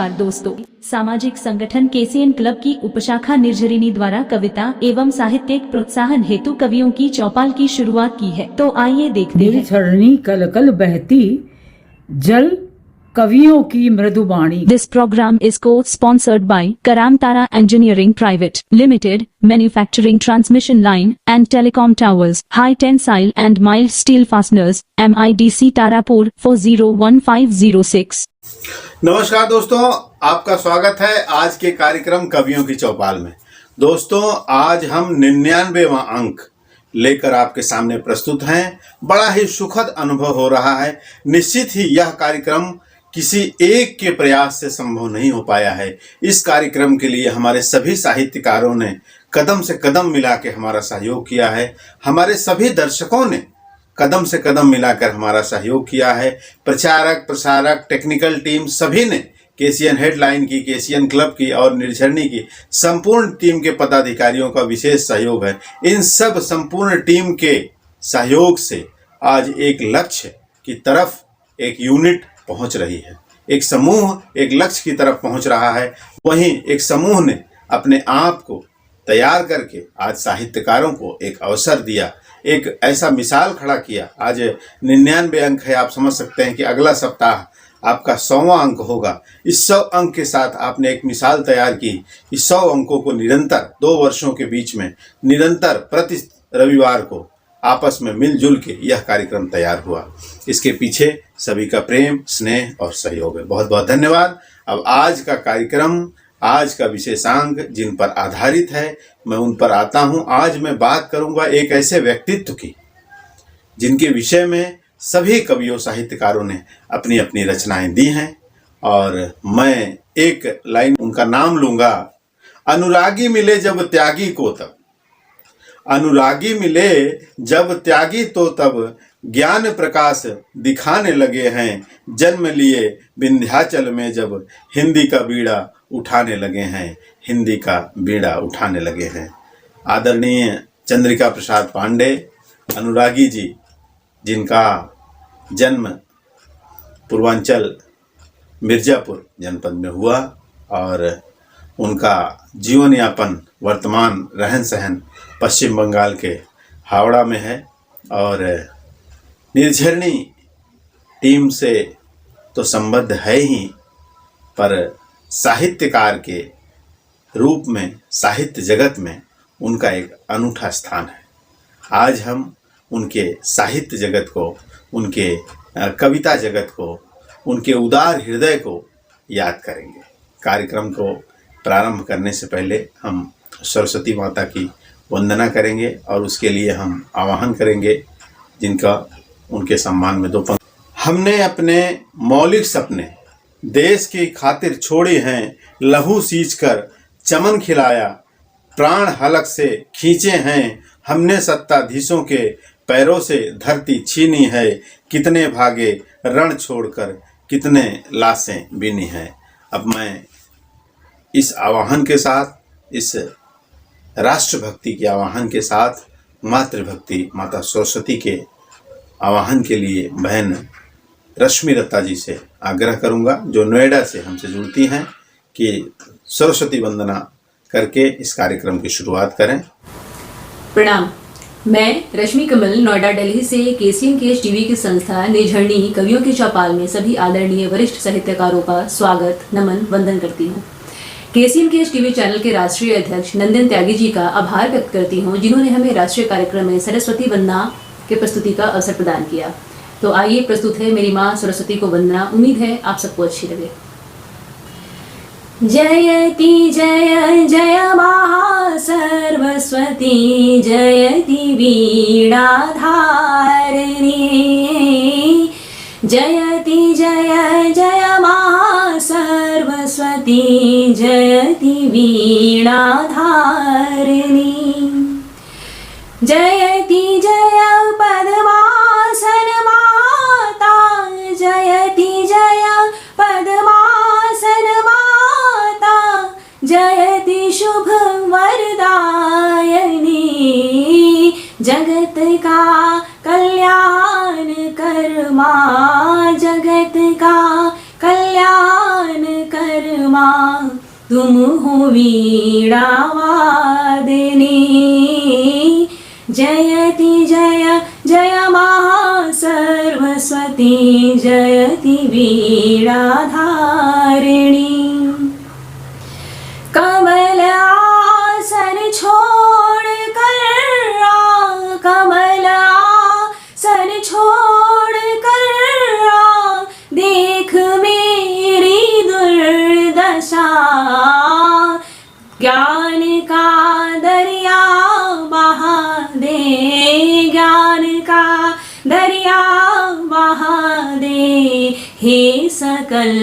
नमस्कार दोस्तों, सामाजिक संगठन केसीएन क्लब की उपशाखा निर्झरिणी द्वारा कविता एवं साहित्यिक प्रोत्साहन हेतु कवियों की चौपाल की शुरुआत की है। तो आइए देखते हैं। निर्झरिणी कल कल बहती जल कवियों की मृदुबाणी। This program is co-sponsored by Karamtara Engineering Private Limited, manufacturing transmission line and telecom towers, high tensile and mild steel fasteners, MIDC Tarapur 401506। नमस्कार दोस्तों, आपका स्वागत है आज के कार्यक्रम कवियों की चौपाल में। दोस्तों, आज हम 99वां अंक लेकर आपके सामने प्रस्तुत हैं। बड़ा ही सुखद अनुभव हो रहा है। निश्चित ही यह कार्यक्रम किसी एक के प्रयास से संभव नहीं हो पाया है। इस कार्यक्रम के लिए हमारे सभी साहित्यकारों ने कदम से कदम मिला के हमारा सहयोग किया है। हमारे सभी दर्शकों ने कदम से कदम मिलाकर हमारा सहयोग किया है। प्रचारक, प्रसारक, टेक्निकल टीम सभी ने, केसीएन हेडलाइन की, केसीएन क्लब की और निर्झरिणी की संपूर्ण टीम के पदाधिकारियों का विशेष सहयोग है। इन सब संपूर्ण टीम के सहयोग से आज एक लक्ष्य की तरफ एक यूनिट पहुंच रही है। एक समूह एक लक्ष्य की तरफ पहुंच रहा है। वहीं एक समूह ने अपने आप को तैयार करके आज साहित्यकारों को एक अवसर दिया, एक ऐसा मिसाल खड़ा किया। आज 99 अंक है। आप समझ सकते हैं कि अगला सप्ताह आपका 100वां अंक होगा। इस 100 अंक के साथ आपने एक मिसाल तैयार की। इस 100 अंकों को निरंतर 2 वर्षों के बीच में निरंतर प्रति रविवार को आपस में मिलजुल के यह कार्यक्रम तैयार हुआ। इसके पीछे सभी का प्रेम, स्नेह और सहयोग है। बहुत बहुत धन्यवाद। अब आज का कार्यक्रम, आज का विशेषांक जिन पर आधारित है, मैं उन पर आता हूं। आज मैं बात करूंगा एक ऐसे व्यक्तित्व की जिनके विषय में सभी कवियों, साहित्यकारों ने अपनी अपनी रचनाएं दी हैं और मैं एक लाइन उनका नाम लूंगा। अनुरागी मिले जब त्यागी को तब, अनुरागी मिले जब त्यागी तो तब, ज्ञान प्रकाश दिखाने लगे हैं। जन्म लिए विंध्याचल में जब, हिंदी का बीड़ा उठाने लगे हैं, हिंदी का बीड़ा उठाने लगे हैं। आदरणीय चंद्रिका प्रसाद पांडे, अनुरागी जी, जिनका जन्म पूर्वांचल मिर्जापुर जनपद में हुआ और उनका जीवन यापन, वर्तमान रहन सहन पश्चिम बंगाल के हावड़ा में है। और निर्झरिणी टीम से तो संबद्ध है ही, पर साहित्यकार के रूप में साहित्य जगत में उनका एक अनूठा स्थान है। आज हम उनके साहित्य जगत को, उनके कविता जगत को, उनके उदार हृदय को याद करेंगे। कार्यक्रम को प्रारंभ करने से पहले हम सरस्वती माता की वंदना करेंगे और उसके लिए हम आवाहन करेंगे, जिनका उनके सम्मान में 2 पंक्ति। हमने अपने मौलिक सपने देश की खातिर छोड़े हैं, लहू सींच कर चमन खिलाया, प्राण हलक से खींचे हैं हमने, सत्ताधीशों के पैरों से धरती छीनी है। कितने भागे रण छोड़कर, कितने लाशें बीनी हैं। अब मैं इस आवाहन के साथ, इस राष्ट्रभक्ति के आवाहन के साथ, मातृभक्ति माता सरस्वती के आवाहन के लिए बहन रश्मि दत्ता जी से आग्रह करूंगा, जो नोएडा से हमसे जुड़ती हैं, कि सरस्वती वंदना करके इस कार्यक्रम की शुरुआत करें। प्रणाम। मैं रश्मि कमल, नोएडा दिल्ली से केसीएन केस टीवी की संस्था निर्झरिणी कवियों की चौपाल में सभी आदरणीय वरिष्ठ साहित्यकारों का स्वागत, नमन, वंदन करती हूँ। केसीएन केस टीवी चैनल के राष्ट्रीय अध्यक्ष नंदन त्यागी जी का आभार व्यक्त करती हूँ, जिन्होंने हमें राष्ट्रीय कार्यक्रम में सरस्वती वंदना के प्रस्तुति का अवसर प्रदान किया। तो आइए, प्रस्तुत है मेरी माँ सरस्वती को वंदना। उम्मीद है आप सबको अच्छी लगे। जयति जय जय महासरस्वती, जयति वीणाधारिणी, जयति जय जय महासरस्वती, जयति वीणाधारिणी, जयति जय पद्मासन माता, जयति जय पद्मासन माता, जयति शुभ वरदायिनी, जगत का कल्याण कर माँ, जगत का कल्याण कर जयति जय जय महासरस्वती जयति वीणाधारिणी कमल आसन छोड़ कर कमल आसन छोड़ कर देख मेरी दुर्दशा ज्ञान का दरिया बहा दे ज्ञान का दरिया बहा दे हे सकल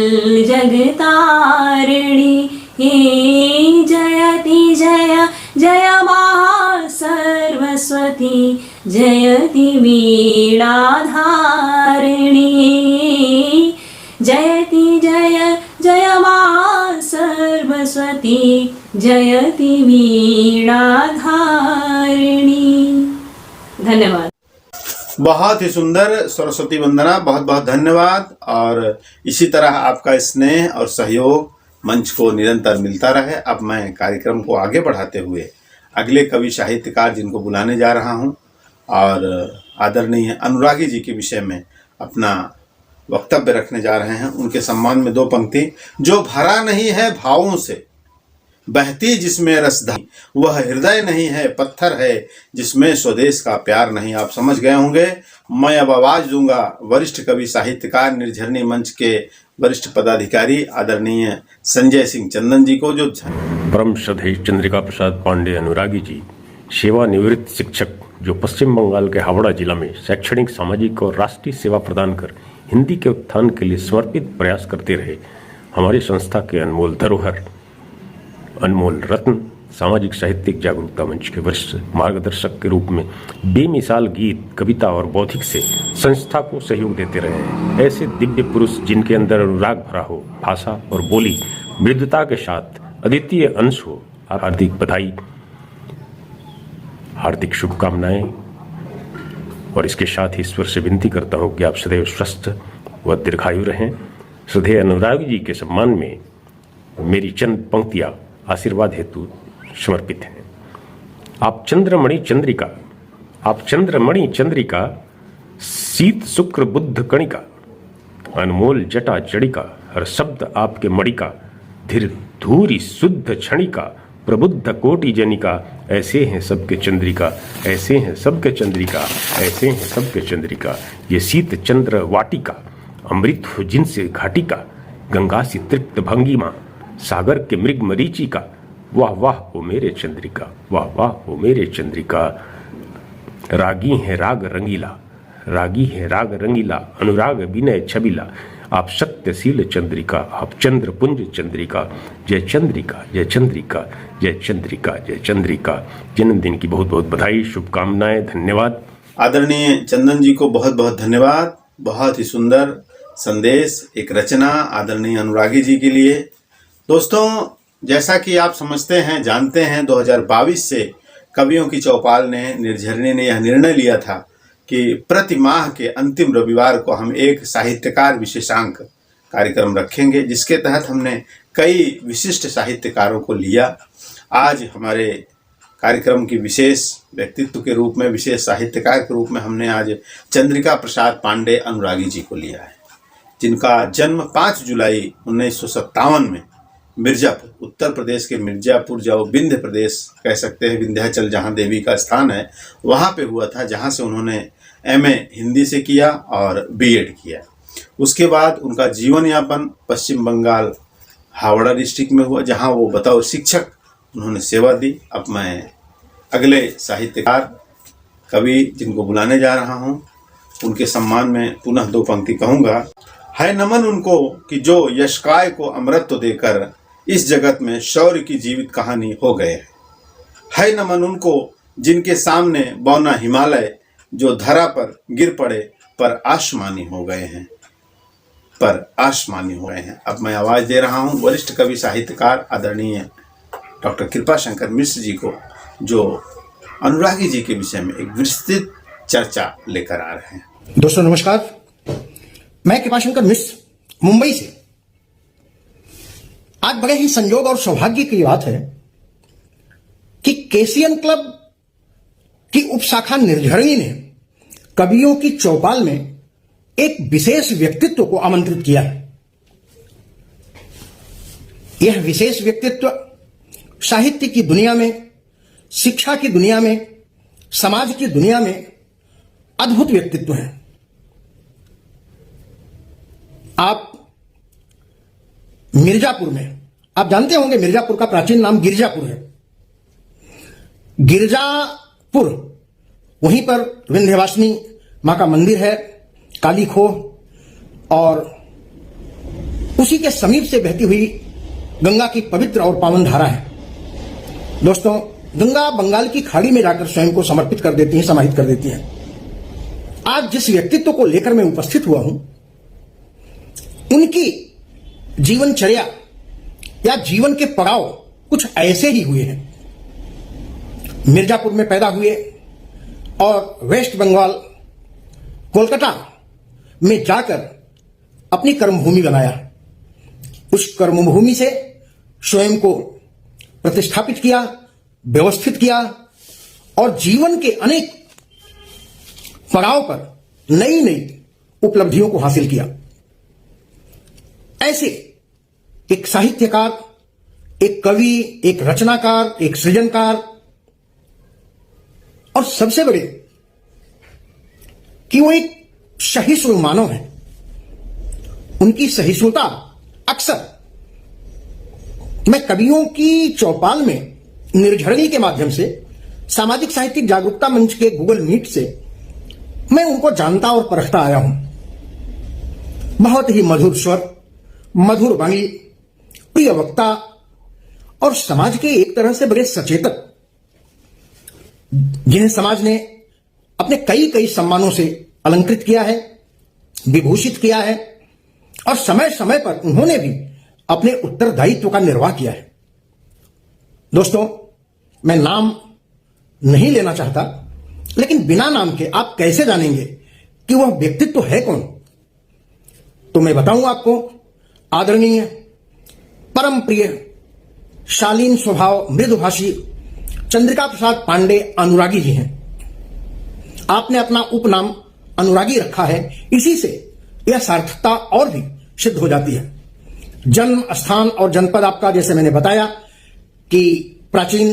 जगतारिणी हे जयति जय जय महासरस्वती जयति वीणाधारिणी जयति जय जय महासरस्वती जयति वीणाधारिणी। धन्यवाद। बहुत ही सुंदर सरस्वती वंदना, बहुत बहुत धन्यवाद। और इसी तरह आपका स्नेह और सहयोग मंच को निरंतर मिलता रहे। अब मैं कार्यक्रम को आगे बढ़ाते हुए अगले कवि साहित्यकार जिनको बुलाने जा रहा हूं और आदरणीय अनुरागी जी के विषय में अपना वक्तव्य रखने जा रहे हैं। उनके सम्मान में दो पंक्ति। जो भरा नहीं है भावों से, बहती जिसमें रसधार, वह हृदय नहीं है पत्थर है जिसमें स्वदेश का प्यार नहीं। आप समझ गए होंगे। मैं अब आवाज दूंगा वरिष्ठ कवि साहित्यकार निर्झरणी मंच के वरिष्ठ पदाधिकारी आदरणीय संजय सिंह चंदन जी को, जो परम श्रद्धेय चंद्रिका प्रसाद पांडे अनुरागी जी, सेवानिवृत्त शिक्षक, जो पश्चिम बंगाल के हावड़ा जिला में शैक्षणिक, सामाजिक और राष्ट्रीय सेवा प्रदान कर हिंदी के उत्थान के लिए समर्पित प्रयास करते रहे। हमारी संस्था के अनमोल धरोहर, अनमोल रत्न, सामाजिक साहित्यिक जागरूकता मंच के वरिष्ठ मार्गदर्शक के रूप में बेमिसाल गीत, कविता और बौद्धिक से संस्था को सहयोग देते रहे हैं। ऐसे दिव्य पुरुष जिनके अंदर अनुराग भरा हो, भाषा और बोली मृदुता के साथ अद्वितीय अंश हो, हार्दिक बधाई, हार्दिक शुभकामनाएं। और इसके साथ ही ईश्वर से विनती करता हूं कि आप सदैव स्वस्थ व दीर्घायु रहें। श्रद्धेय अनुराग जी के सम्मान में मेरी चंद पंक्तियां आशीर्वाद हेतु समर्पित हैं। आप चंद्रमणि चंद्रिका, शीत शुक्र बुद्ध कणिका, अनमोल जटा जड़िका, हर शब्द आपके मणिका, धीर धूरी शुद्ध क्षणिका, प्रबुद्ध कोटि जनिका, ऐसे हैं सबके चंद्रिका, ऐसे हैं सबके चंद्रिका, ऐसे हैं सबके चंद्रिका। ये शीत चंद्र वाटिका, अमृत हो जिनसे घाटिका, गंगा सी तृप्त भंगिमा, सागर के मृग मरीचिका, वाह वाह हो मेरे चंद्रिका, वाह वाह हो मेरे चंद्रिका। रागी है राग रंगीला, रागी है राग रंगीला, अनुराग विनय छबिला, आप सत्यशील चंद्रिका, आप चंद्रपुंज चंद्रिका, जय चंद्रिका, जय चंद्रिका, जय चंद्रिका, जय चंद्रिका। जन्मदिन की बहुत बहुत बधाई, शुभकामनाएं, धन्यवाद। आदरणीय चंदन जी को बहुत बहुत धन्यवाद। बहुत ही सुंदर संदेश, एक रचना आदरणीय अनुरागी जी के लिए। दोस्तों, जैसा कि आप समझते हैं, जानते हैं, 2022 से कवियों की चौपाल ने, निर्झरणी ने यह निर्णय लिया था कि प्रति माह के अंतिम रविवार को हम एक साहित्यकार विशेषांक कार्यक्रम रखेंगे, जिसके तहत हमने कई विशिष्ट साहित्यकारों को लिया। आज हमारे कार्यक्रम की विशेष व्यक्तित्व के रूप में, विशेष साहित्यकार के रूप में हमने आज चंद्रिका प्रसाद पांडे अनुरागी जी को लिया है, जिनका जन्म 5 जुलाई 1957 में मिर्जापुर, उत्तर प्रदेश के मिर्जापुर, जो विंध्य प्रदेश कह सकते हैं, विंध्याचल जहाँ देवी का स्थान है, वहाँ पे हुआ था, जहाँ से उन्होंने MA हिंदी से किया और BEd किया। उसके बाद उनका जीवन यापन पश्चिम बंगाल हावड़ा डिस्ट्रिक्ट में हुआ, जहाँ वो बतौर शिक्षक उन्होंने सेवा दी। अब मैं अगले साहित्यकार कवि जिनको बुलाने जा रहा हूँ, उनके सम्मान में पुनः 2 पंक्ति कहूँगा। है नमन उनको कि जो यशकाय को अमृत देकर इस जगत में शौर्य की जीवित कहानी हो गए। है नमन उनको जिनके सामने बौना हिमालय जो धरा पर गिर पड़े पर आसमानी हो गए हैं, पर आसमानी हो गए हैं। अब मैं आवाज दे रहा हूं वरिष्ठ कवि साहित्यकार आदरणीय डॉक्टर कृपाशंकर मिश्र जी को, जो अनुरागी जी के विषय में एक विस्तृत चर्चा लेकर आ रहे हैं। दोस्तों नमस्कार, मैं कृपाशंकर मिश्र मुंबई से। आज बड़े ही संयोग और सौभाग्य की बात है कि केसीएन क्लब कि उपशाखा निर्झरिणी ने कवियों की चौपाल में एक विशेष व्यक्तित्व को आमंत्रित किया है। यह विशेष व्यक्तित्व साहित्य की दुनिया में, शिक्षा की दुनिया में, समाज की दुनिया में अद्भुत व्यक्तित्व है। आप मिर्जापुर में, आप जानते होंगे मिर्जापुर का प्राचीन नाम गिरजापुर है। गिरजापुर, वहीं पर विंध्यवासिनी मां का मंदिर है, काली खोह, और उसी के समीप से बहती हुई गंगा की पवित्र और पावन धारा है। दोस्तों, गंगा बंगाल की खाड़ी में जाकर स्वयं को समर्पित कर देती है, समाहित कर देती है। आज जिस व्यक्तित्व को लेकर मैं उपस्थित हुआ हूं, उनकी जीवनचर्या या जीवन के पड़ाव कुछ ऐसे ही हुए हैं। मिर्जापुर में पैदा हुए और वेस्ट बंगाल, कोलकाता में जाकर अपनी कर्मभूमि बनाया। उस कर्मभूमि से स्वयं को प्रतिष्ठापित किया, व्यवस्थित किया और जीवन के अनेक पड़ाव पर नई नई उपलब्धियों को हासिल किया। ऐसे एक साहित्यकार, एक कवि, एक रचनाकार, एक सृजनकार, और सबसे बड़े कि वो एक सहिष्णु मानव है। उनकी सहिष्णुता अक्सर मैं कवियों की चौपाल में निर्झरिणी के माध्यम से, सामाजिक साहित्यिक जागरूकता मंच के गूगल मीट से मैं उनको जानता और परखता आया हूं। बहुत ही मधुर स्वर, मधुर वाणी, प्रिय वक्ता और समाज के एक तरह से बड़े सचेतक, जिन्हें समाज ने अपने कई कई सम्मानों से अलंकृत किया है, विभूषित किया है, और समय समय पर उन्होंने भी अपने उत्तरदायित्व का निर्वाह किया है। दोस्तों, मैं नाम नहीं लेना चाहता, लेकिन बिना नाम के आप कैसे जानेंगे कि वह व्यक्तित्व है कौन? तो मैं बताऊं आपको। आदरणीय, परम प्रिय, शालीन स्वभाव, मृदुभाषी चंद्रिका प्रसाद पांडे अनुरागी जी हैं। आपने अपना उपनाम अनुरागी रखा है, इसी से यह सार्थकता और भी सिद्ध हो जाती है। जन्म स्थान और जनपद आपका, जैसे मैंने बताया कि प्राचीन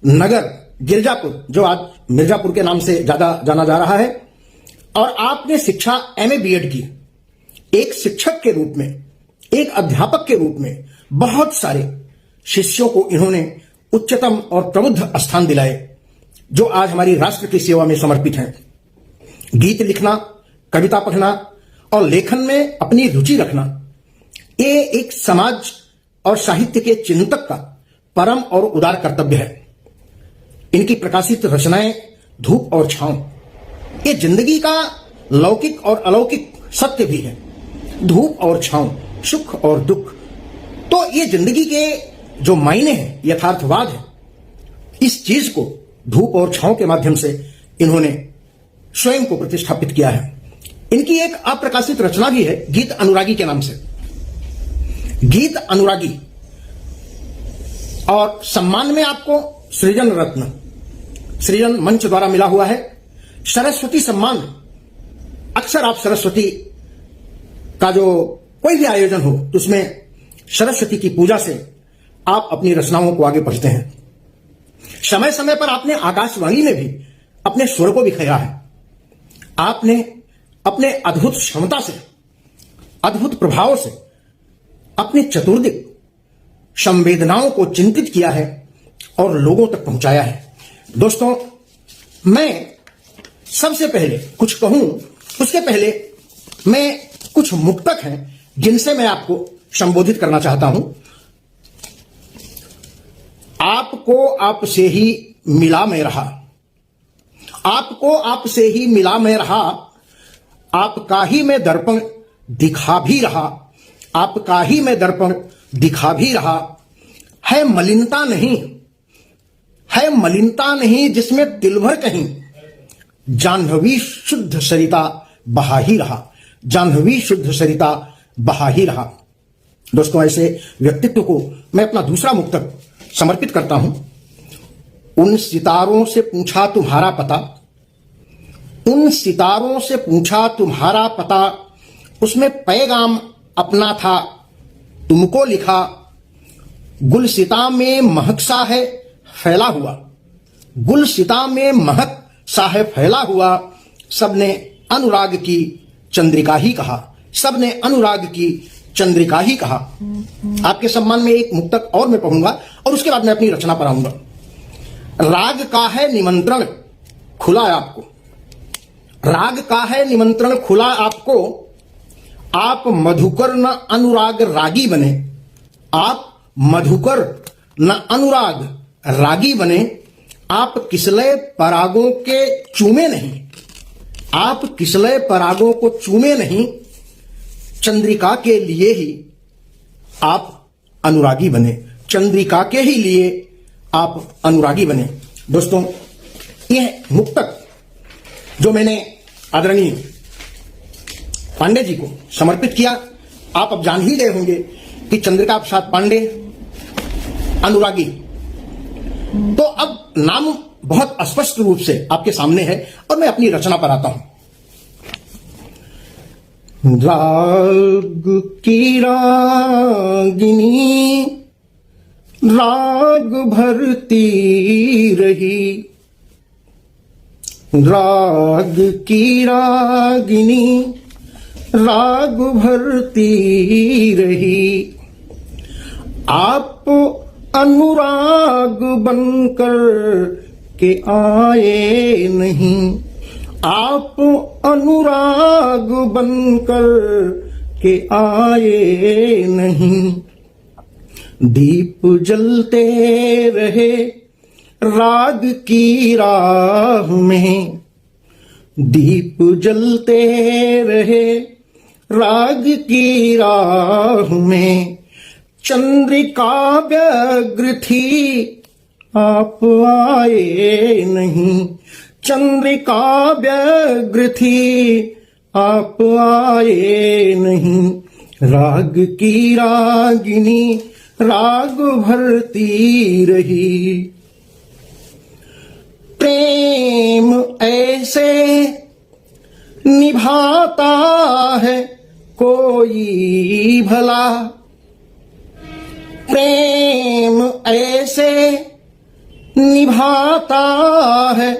नगर गिरजापुर, जो आज मिर्जापुर के नाम से ज्यादा जाना जा रहा है, और आपने शिक्षा एमए बीएड की। एक शिक्षक के रूप में, एक अध्यापक के रूप में बहुत सारे शिष्यों को इन्होंने उच्चतम और प्रबुद्ध स्थान दिलाए, जो आज हमारी राष्ट्र की सेवा में समर्पित हैं। गीत लिखना, कविता पढ़ना और लेखन में अपनी रुचि रखना, ये एक समाज और साहित्य के चिंतक का परम और उदार कर्तव्य है। इनकी प्रकाशित रचनाएं धूप और छांव, ये जिंदगी का लौकिक और अलौकिक सत्य भी है। धूप और छांव, सुख और दुख, तो ये जिंदगी के जो मायने हैं, यथार्थवाद है, इस चीज को धूप और छांव के माध्यम से इन्होंने स्वयं को प्रतिष्ठापित किया है। इनकी एक अप्रकाशित रचना भी है, गीत अनुरागी के नाम से। गीत अनुरागी, और सम्मान में आपको सृजन रत्न, सृजन मंच द्वारा मिला हुआ है। सरस्वती सम्मान, अक्सर आप सरस्वती का जो कोई भी आयोजन हो, तो उसमें सरस्वती की पूजा से आप अपनी रचनाओं को आगे बढ़ते हैं। समय समय पर आपने आकाशवाणी में भी अपने स्वर को बिखेरा है। आपने अपने अद्भुत क्षमता से, अद्भुत प्रभाव से अपने चतुर्दिक संवेदनाओं को चिंतित किया है और लोगों तक पहुंचाया है। दोस्तों, मैं सबसे पहले कुछ कहूं, उसके पहले मैं कुछ मुक्तक हैं जिनसे मैं आपको संबोधित करना चाहता हूं। आपको आपसे ही मिला मैं रहा, आपको आपसे ही मिला मैं रहा, आपका ही मैं दर्पण दिखा भी रहा, आपका ही मैं दर्पण दिखा भी रहा। है मलिनता नहीं, है मलिनता नहीं जिसमें तिल भर कहीं, जाह्नवी शुद्ध सरिता बहा ही रहा, जाह्नवी शुद्ध सरिता बहा ही रहा। दोस्तों, ऐसे व्यक्तित्व को मैं अपना दूसरा मुक्तक समर्पित करता हूं। उन सितारों से पूछा तुम्हारा पता, उन सितारों से पूछा तुम्हारा पता, उसमें पैगाम अपना था तुमको लिखा। गुलसिता में महक सा है फैला हुआ, गुलसिता में महक सा है फैला हुआ। सबने अनुराग की चंद्रिका ही कहा, सबने अनुराग की चंद्रिका ही कहा। आपके सम्मान में एक मुक्तक और मैं पढ़ूंगा और उसके बाद मैं अपनी रचना पर आऊंगा। राग का है निमंत्रण खुला आपको, राग का है निमंत्रण खुला आपको, आप मधुकर न अनुराग रागी बने, आप मधुकर न अनुराग रागी बने। आप किसलय परागों के चूमे नहीं, आप किसलय परागों को चूमे नहीं, चंद्रिका के लिए ही आप अनुरागी बने, चंद्रिका के ही लिए आप अनुरागी बने। दोस्तों, यह मुक्तक जो मैंने आदरणीय पांडे जी को समर्पित किया, आप अब जान ही गए होंगे कि चंद्रिका प्रसाद पांडे अनुरागी। तो अब नाम बहुत स्पष्ट रूप से आपके सामने है और मैं अपनी रचना पर आता हूं। राग की रागिनी राग भरती रही, राग की रागिनी राग भरती रही। आप अनुराग बनकर के आए नहीं, आप अनुराग बनकर के आए नहीं। दीप जलते रहे राग की राह में, दीप जलते रहे राग की राह में। चंद्रिका व्यग्र थी आप आए नहीं, चंद्रिका व्यग्र थी आप आए नहीं। राग की रागिनी राग भरती रही। प्रेम ऐसे निभाता है कोई भला, प्रेम ऐसे निभाता है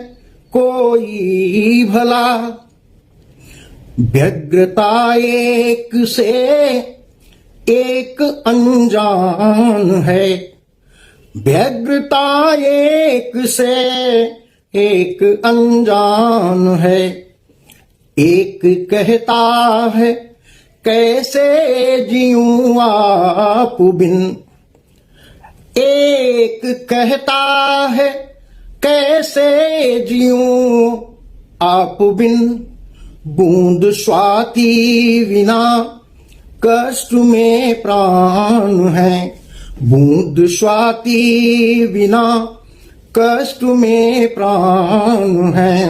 कोई भला। व्यग्रता एक से एक अनजान है, व्यग्रता एक से एक अनजान है। एक कहता है कैसे जीऊं आप बिन, एक कहता है कैसे जीऊं आप बिन। बूंद स्वाति विना कष्ट में प्राण है, बूंद स्वाति बिना कष्ट में प्राण है।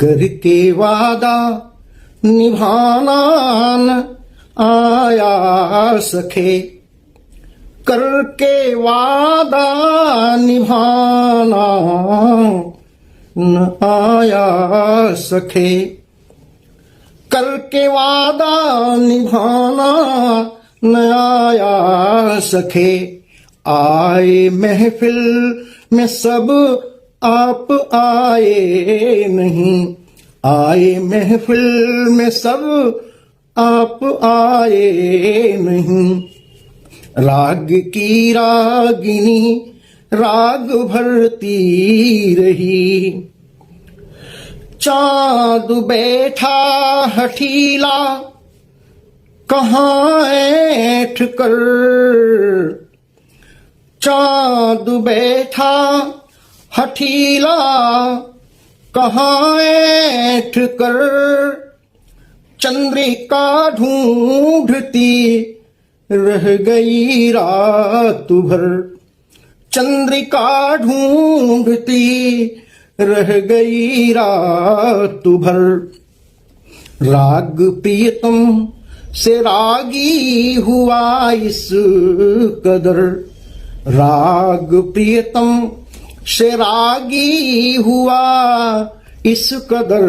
करके वादा निभाना न आया सखे, करके वादा निभाना न आया सखे। करके वादा निभाना न आया सखे। आए महफिल में सब आप आए नहीं, आए महफिल में सब आप आए नहीं। राग की रागिनी राग भरती रही। चाँद बैठा हठीला कहाँ ऐठ कर, चाँद बैठा हठीला कहाँ ऐठ कर। चंद्रिका ढूंढती रह गई रात भर, चंद्रिका ढूंढती रह गई रात भर। राग प्रियतम से रागी हुआ इस कदर, राग प्रियतम से रागी हुआ इस कदर,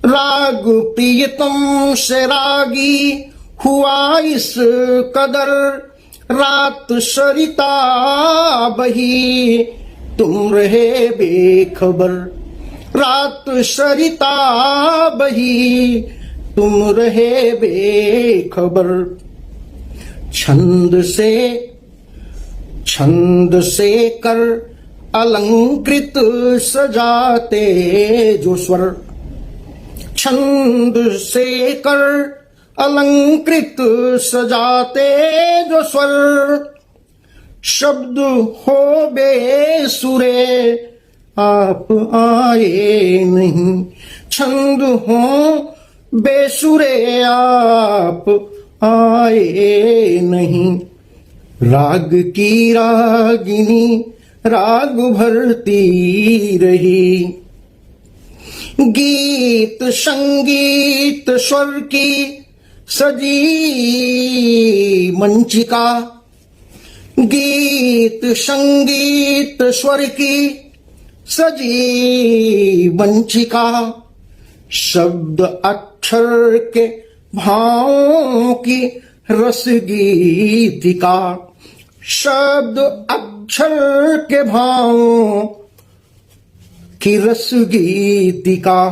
राग प्रियतम से रागी हुआ इस कदर, रात सरिता बही तुम रहे बेखबर, रात सरिता बही तुम रहे बेखबर। छंद से कर अलंकृत सजाते जो स्वर, छंद से कर अलंकृत सजाते जो स्वर, शब्द हो बेसुरे आप आए नहीं, छंद हो बेसुरे आप आए नहीं। राग की रागिनी राग भरती रही, गीत संगीत स्वर की सजी मंचिका, गीत संगीत स्वर की सजी मंचिका, शब्द अक्षर के भावों की रस गीतिका, शब्द अक्षर के भावों की रस गीतिका।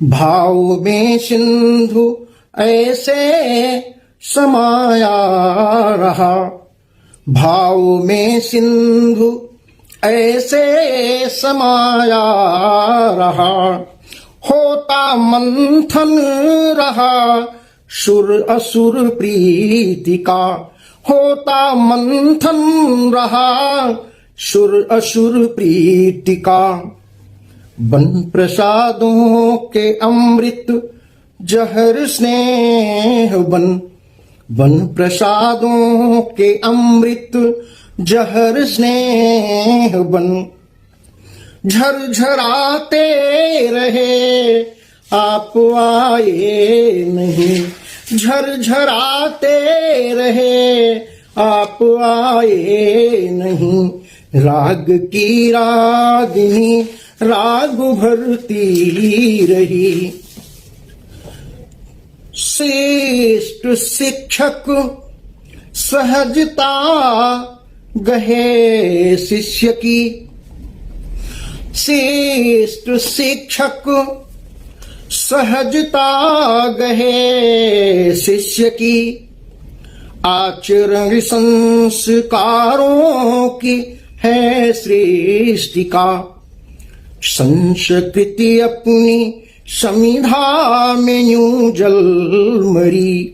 भाव में सिंधु ऐसे समाया रहा, भाव में सिंधु ऐसे समाया रहा, होता मंथन रहा सुर असुर प्रीति का, होता मंथन रहा सुर असुर प्रीति का। बन प्रसादों के अमृत जहर स्नेह बन, बन प्रसादों के अमृत जहर स्नेह बन, झरझराते रहे आप आए नहीं, झरझराते रहे आप आए नहीं। राग की रागिनी राग भरती रही, श्रेष्ठ शिक्षक सहजता गहे शिष्य की, श्रेष्ठ शिक्षक सहजता गहे शिष्य की। आचरण संस्कारों की है श्रेष्ठिका, संस्कृति अपनी समिधा में यूं जल मरी,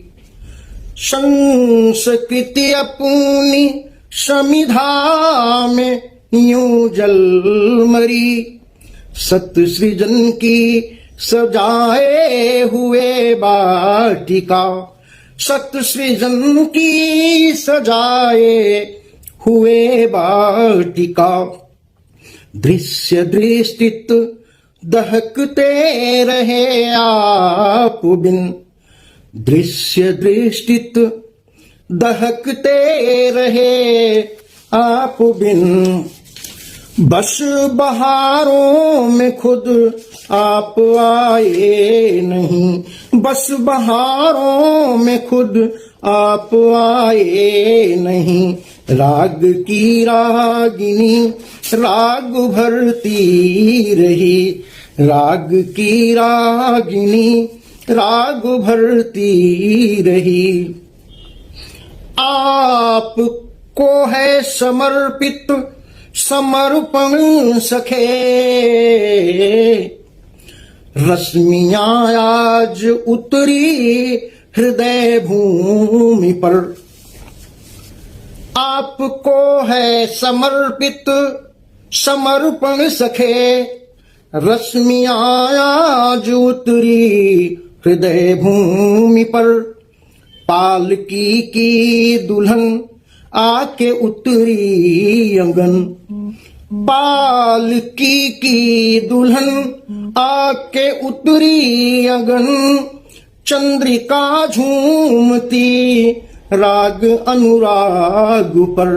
संस्कृति अपनी समिधा में यूं जल मरी। सत सृजन की सजाए हुए बाटिका, सत सृजन की सजाए हुए बाटिका। दृश्य दृष्टित दहकते रहे आप बिन, दृश्य दृष्टित दहकते रहे आप बिन। बस बहारों में खुद आप आए नहीं, बस बहारों में खुद आप आए नहीं। राग की रागिनी राग भरती रही, राग की रागिनी राग भरती रही। आपको है समर्पित समर्पण सखे, रश्मियां आज उतरी हृदय भूमि पर। आपको है समर्पित समर्पण सखे, रश्मियां आज उतरी हृदय भूमि पर। पालकी की दुल्हन आके उतरी अंगन, पालकी की दुल्हन आके उतरी अंगन। चंद्रिका झूमती राग अनुराग पर,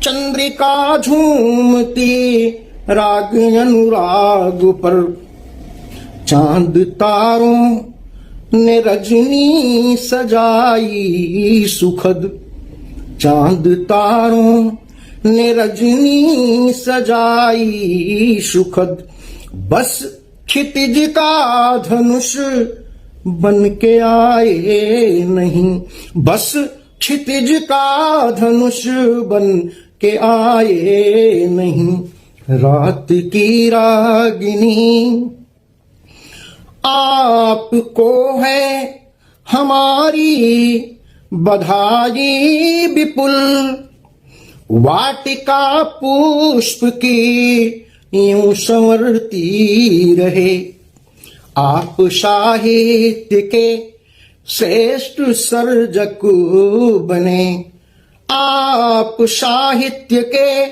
चंद्रिका झूमती राग अनुराग पर, चांद तारों ने रजनी सजाई सुखद, चांद तारों ने रजनी सजाई सुखद, बस क्षितिज का धनुष बन के आए नहीं, बस क्षितिज का धनुष बन के आए नहीं। रात की रागिनी आपको है हमारी बधाई विपुल, वाटिका पुष्प की यूं संवरती रहे, आप साहित्य के श्रेष्ठ सर्जक बने, आप साहित्य के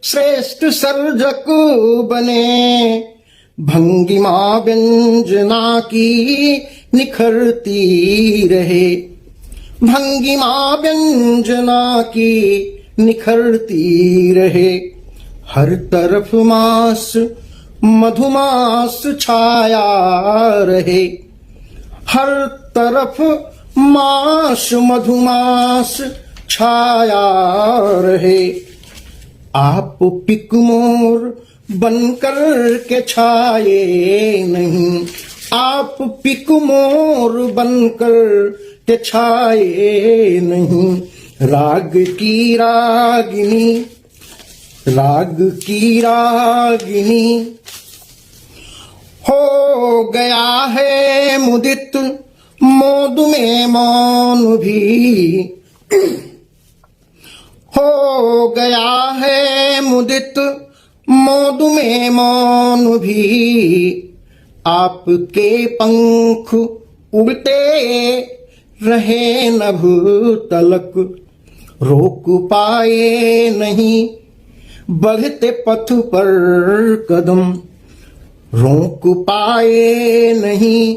श्रेष्ठ सर्जक बने, भंगिमा व्यंजना की निखरती रहे, भंगिमा व्यंजना की निखरती रहे। हर तरफ मास मधुमास छाया रहे, हर तरफ मास मधुमास छाया रहे। आप पिकमोर बनकर के छाए नहीं, आप पिकमोर बनकर के छाए नहीं। राग की रागिनी, राग की रागिनी हो गया है मुदित मोद में मौन भी, हो गया है मुदित मोद में मौन भी। आपके पंख उड़ते रहे नभ तलक, रोक पाए नहीं बढ़ते पथ पर कदम, रोक पाए नहीं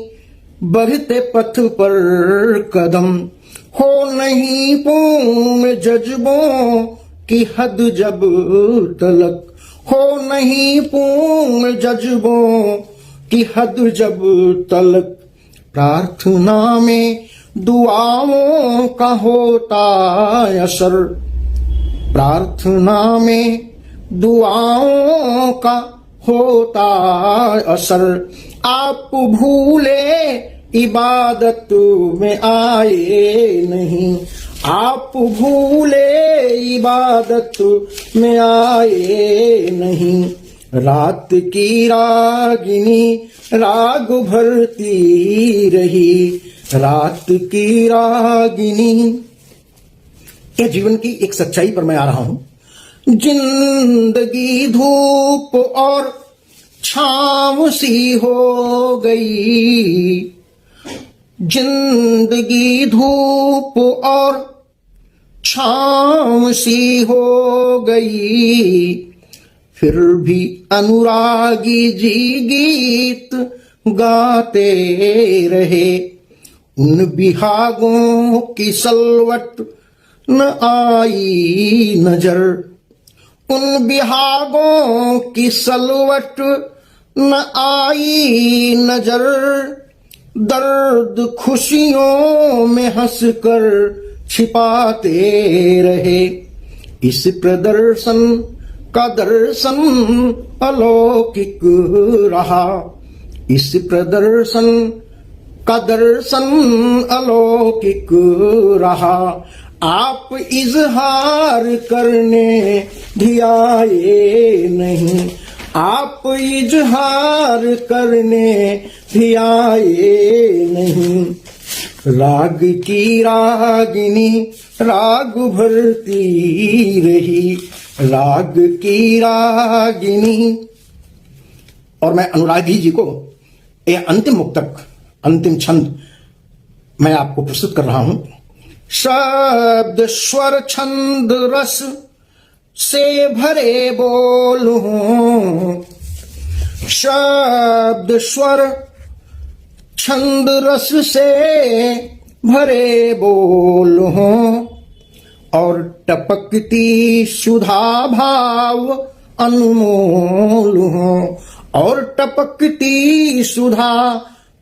बढ़ते पथ पर कदम। हो नहीं पूर्ण जज्बों की हद जब तलक, हो नहीं पूर्ण जज्बों की हद जब तलक। प्रार्थना में दुआओं का होता असर, प्रार्थना में दुआओं का होता असर। आप भूले इबादत में आए नहीं, आप भूले इबादत में आए नहीं। रात की रागिनी राग भरती रही, रात की रागिनी। यह जीवन की एक सच्चाई पर मैं आ रहा हूं। जिंदगी धूप और छांव सी हो गई, जिंदगी धूप और छांव सी हो गई। फिर भी अनुरागी जी गीत गाते रहे, उन बिहागों की सलवट न आई नजर, उन बिहागों की सलवट न आई नजर। दर्द खुशियों में हंसकर छिपाते रहे, इस प्रदर्शन का दर्शन अलौकिक रहा, इस प्रदर्शन का दर्शन अलौकिक रहा। आप इजहार करने भी आए नहीं, आप इजहार करने भी आए नहीं। राग की रागिनी राग भरती रही, राग की रागिनी। और मैं अनुरागी जी को यह अंतिम मुक्तक, अंतिम छंद मैं आपको प्रस्तुत कर रहा हूं। शब्द स्वर छंद रस से भरे बोल हूं, शब्द स्वर छंद रस से भरे बोल हूं। और टपकती सुधा भाव अनमोल हो, और टपकती सुधा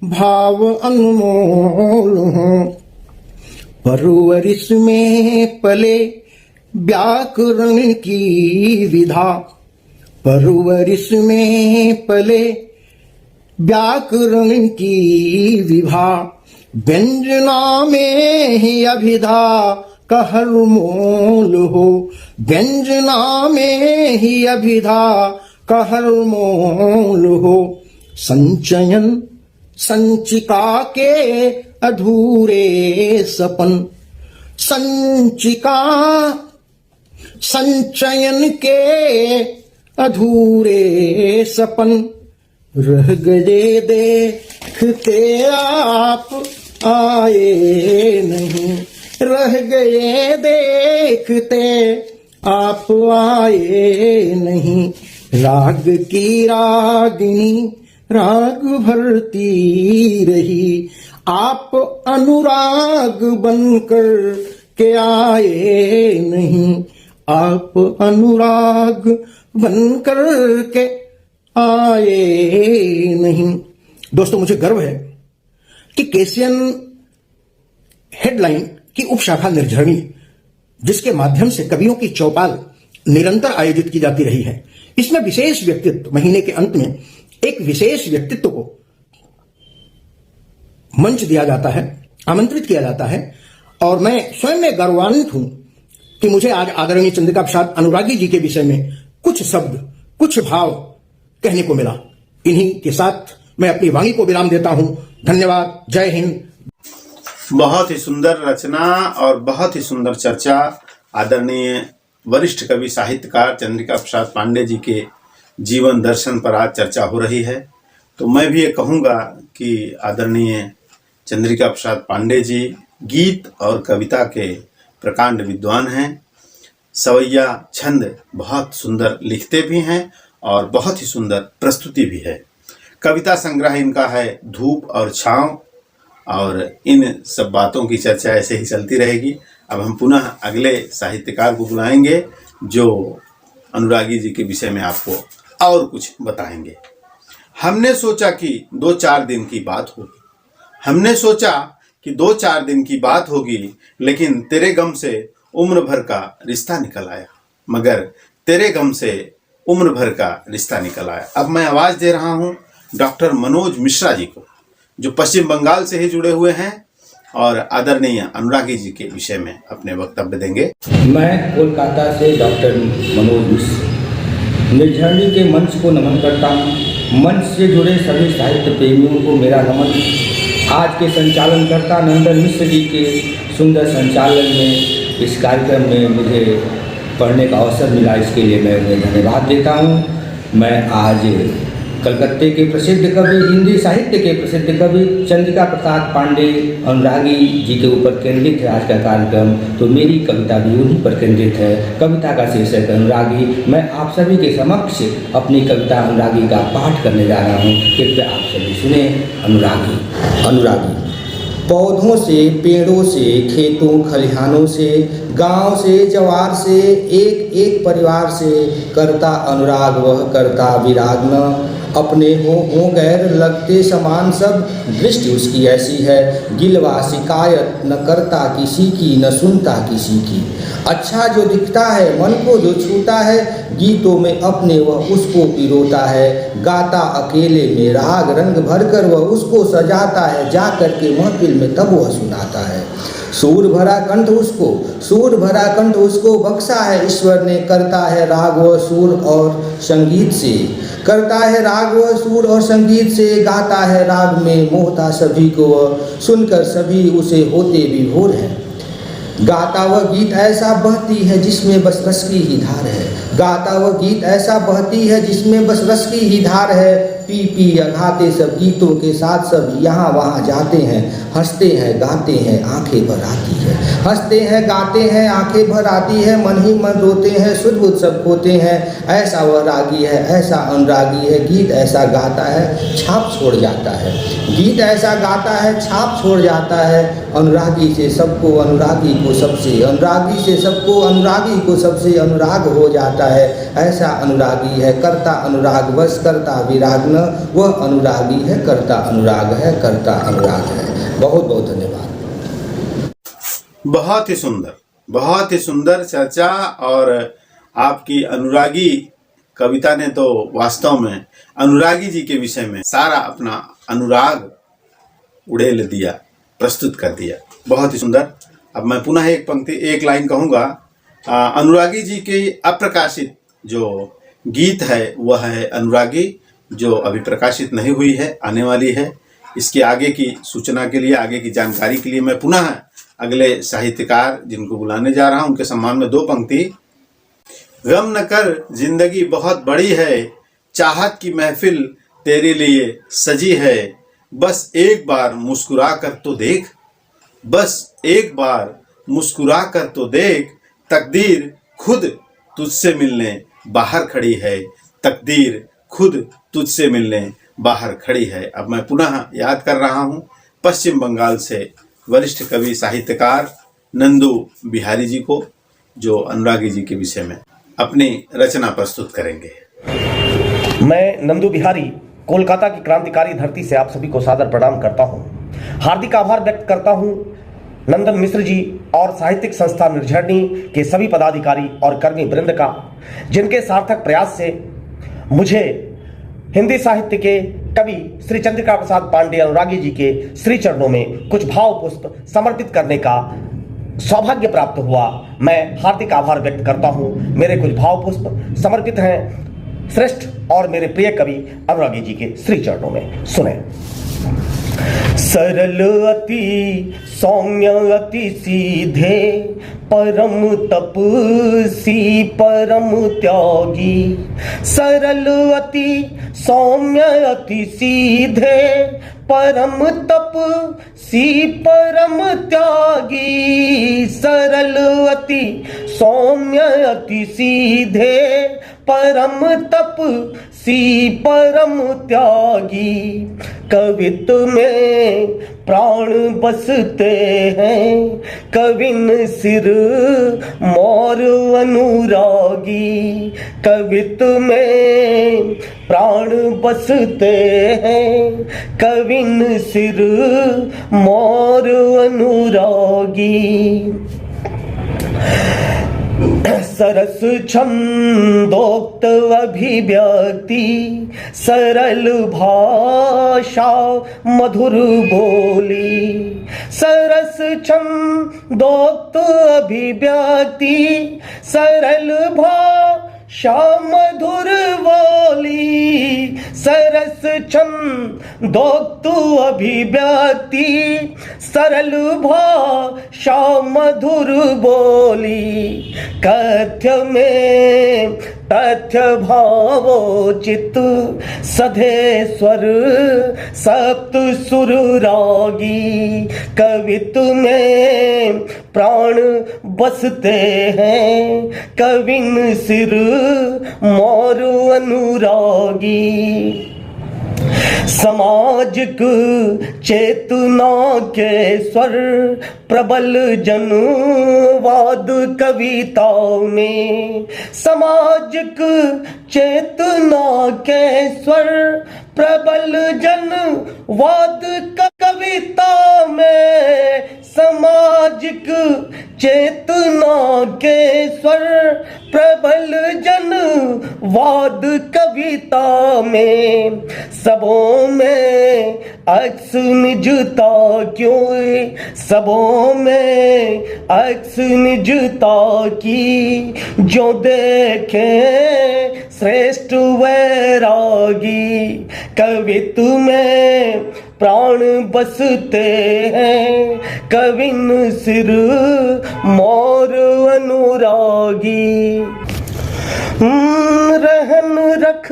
भाव अनमोल हो। परवरिश में पले व्याकरण की विधा, परवरिश में पले व्याकरण की विभा, व्यंजना में ही अभिधा का हर मोल हो, व्यंजना में ही अभिधा का हर मोल हो। संचयन संचिका के अधूरे सपन, संचिका संचयन के अधूरे सपन, रह गए देखते आप आए नहीं, रह गए देखते आप आए नहीं। राग की रागिनी राग भरती रही, आप अनुराग बनकर के आए नहीं, आप अनुराग बनकर के आए नहीं। दोस्तों, मुझे गर्व है कि केसियन हेडलाइन की उपशाखा निर्झरणी, जिसके माध्यम से कवियों की चौपाल निरंतर आयोजित की जाती रही है, इसमें विशेष व्यक्तित्व, महीने के अंत में एक विशेष व्यक्तित्व को मंच दिया जाता है, आमंत्रित किया जाता है। और मैं स्वयं में गौरवान्वित हूं कि मुझे आज आदरणीय चंद्रिका प्रसाद अनुरागी जी के विषय में कुछ शब्द, कुछ भाव कहने को मिला। इन्हीं के साथ मैं अपनी वाणी को विराम देता हूं। धन्यवाद। जय हिंद। बहुत ही सुंदर रचना और बहुत ही सुंदर चर्चा आदरणीय वरिष्ठ कवि साहित्यकार चंद्रिका प्रसाद पांडे जी के जीवन दर्शन पर आज चर्चा हो रही है। तो मैं भी ये कहूँगा कि आदरणीय चंद्रिका प्रसाद पांडे जी गीत और कविता के प्रकांड विद्वान हैं। सवैया छंद बहुत सुंदर लिखते भी हैं और बहुत ही सुंदर प्रस्तुति भी है। कविता संग्रह इनका है धूप और छांव, और इन सब बातों की चर्चा ऐसे ही चलती रहेगी। अब हम पुनः अगले साहित्यकार को बुलाएंगे जो अनुरागी जी के विषय में आपको और कुछ बताएंगे। हमने सोचा कि 2-4 दिन की बात होगी, हमने सोचा कि 2-4 दिन की बात होगी, लेकिन तेरे गम से उम्र भर का रिश्ता निकल आया, मगर तेरे गम से उम्र भर का रिश्ता निकल आया। अब मैं आवाज दे रहा हूं डॉक्टर मनोज मिश्रा जी को, जो पश्चिम बंगाल से ही जुड़े हुए हैं और आदरणीय अनुरागी जी के विषय में अपने वक्तव्य देंगे। मैं कोलकाता से डॉक्टर मनोज मिश्रा निर्झरणी के मंच को नमन करता हूँ। मंच से जुड़े सभी साहित्य प्रेमियों को मेरा नमन। आज के संचालनकर्ता नंदन मिश्र जी के सुंदर संचालन में इस कार्यक्रम में मुझे पढ़ने का अवसर मिला, इसके लिए मैं उन्हें धन्यवाद देता हूँ। मैं आज कलकत्ते के प्रसिद्ध कवि, हिंदी साहित्य के प्रसिद्ध कवि चंद्रिका प्रसाद पांडे अनुरागी जी के ऊपर केंद्रित है आज का कार्यक्रम, तो मेरी कविता भी उन्हीं पर केंद्रित है। कविता का शीर्षक अनुरागी। मैं आप सभी के समक्ष अपनी कविता अनुरागी का पाठ करने जा रहा हूँ, कृपया आप सभी सुने। अनुरागी। अनुरागी। पौधों से, पेड़ों से, खेतों खलिहानों से, गांव से, जवार से, एक एक परिवार से करता अनुराग वह करता विराग न। अपने हो गैर लगते समान सब, दृष्टि उसकी ऐसी है गिलवा शिकायत न करता किसी की न सुनता किसी की। अच्छा जो दिखता है मन को जो छूता है, गीतों में अपने वह उसको पिरोता है। गाता अकेले में राग रंग भरकर वह उसको सजाता है, जा कर के महफिल में तब वह सुनाता है। सूर भरा कंठ उसको बख्शा है ईश्वर ने, करता है राग व सूर और संगीत से, करता है राग व सूर और संगीत से, गाता है राग में मोहता सभी को वह, सुनकर सभी उसे होते विभोर हैं। गाता वह गीत ऐसा बहती है जिसमें बस रस की ही धार है, गाता वह गीत ऐसा बहती है जिसमें बस रस की ही धार है। पी पी अघाते सब गीतों के साथ सब यहाँ वहाँ जाते हैं, हंसते हैं गाते हैं आंखें भर आती है, हंसते हैं गाते हैं आंखें भर आती है, मन ही मन रोते हैं सुध बुध सब खोते हैं, ऐसा वह रागी है ऐसा अनुरागी है, गीत ऐसा गाता है छाप छोड़ जाता है, गीत ऐसा गाता है छाप छोड़ जाता है, अनुरागी से सबको अनुरागी को सबसे, अनुरागी से सबको अनुरागी को सबसे अनुराग हो जाता है, ऐसा अनुरागी है करता अनुराग बस करता विराग न, वह अनुरागी है करता अनुराग है करता अनुराग है। बहुत बहुत धन्यवाद। बहुत ही सुंदर चर्चा। और आपकी अनुरागी कविता ने तो वास्तव में अनुरागी जी के विषय में सारा अपना अनुराग उड़ेल दिया, प्रस्तुत कर दिया। बहुत ही सुंदर। अब मैं पुनः एक लाइन कहूँगा। अनुरागी जी की अप्रकाशित जो गीत है वह है अनुरागी, जो अभी प्रकाशित नहीं हुई है, आने वाली है। इसके आगे की सूचना के लिए, आगे की जानकारी के लिए मैं पुनः अगले साहित्यकार जिनको बुलाने जा रहा हूं उनके सम्मान में 2 पंक्ति। गम न कर जिंदगी बहुत बड़ी है, चाहत की महफिल तेरे लिए सजी है, बस एक बार मुस्कुरा कर तो देख, बस एक बार मुस्कुरा कर तो देख, तकदीर खुद तुझसे मिलने बाहर खड़ी है, तकदीर खुद तुझसे मिलने बाहर खड़ी है। अब मैं पुनः याद कर रहा हूं पश्चिम बंगाल से वरिष्ठ कवि साहित्यकार नंदू बिहारी जी को, जो अनुरागी जी के विषय में अपनी रचना प्रस्तुत करेंगे। मैं नंदू बिहारी कोलकाता की क्रांतिकारी धरती से आप सभी को सादर प्रणाम करता हूं। हार्दिक आभार व्यक्त करता हूं नंदन मिश्र जी और साहित्यिक संस्था निर्झरणी के सभी पदाधिकारी और कर्मी वृंद का, जिनके सार्थक प्रयास से मुझे हिंदी साहित्य के कवि श्री चंद्रिका प्रसाद पांडे अनुरागी जी के श्री चरणों में कुछ भाव पुष्प समर्पित करने का सौभाग्य प्राप्त हुआ। मैं हार्दिक आभार व्यक्त करता हूं। मेरे कुछ भाव पुष्प समर्पित हैं श्रेष्ठ और मेरे प्रिय कवि अनुरागी जी के श्री चरणों में। सुने। सरल अति सौम्य अति सीधे, परम तपसी परम त्यागी, सरल अति सौम्य अति सीधे, परम तपसी परम त्यागी, सरल अति सौम्य अति सीधे, परम तपसी परम त्यागी, कवित्व में प्राण बसते हैं, कविन सिर मोर अनुरागी, कवित्व में प्राण बसते हैं, कविन सिर मोर अनुरागी, सरस छंदोक्त अभिव्यक्ति, सरल भाषा मधुर बोली, सरस छंदोक्त अभिव्यक्ति, सरल भाषा मधुर बोली, सरस छंदोक्त अभिव्यक्ति, सरल भाषा मधुर बोली, कथ्य में तथ्य भावोचित, सधे स्वर सप्त सुर रागी, कवित्व में प्राण बसते हैं, कविन सिर मोर अनुरागी, सामाजिक चेतना के स्वर प्रबल जनवाद कविताओं में, सामाजिक चेतना के स्वर प्रबल जनवाद कविता में, सामाजिक चेतना के स्वर प्रबल जनवाद कविता में, सबों में अक्स निजता क्यों, सबों में अक्स निजता की, जो देखे श्रेष्ठ वैरागी, कवित्व में प्राण बसते हैं, कविन सिर मोर अनुरागी, रहन रख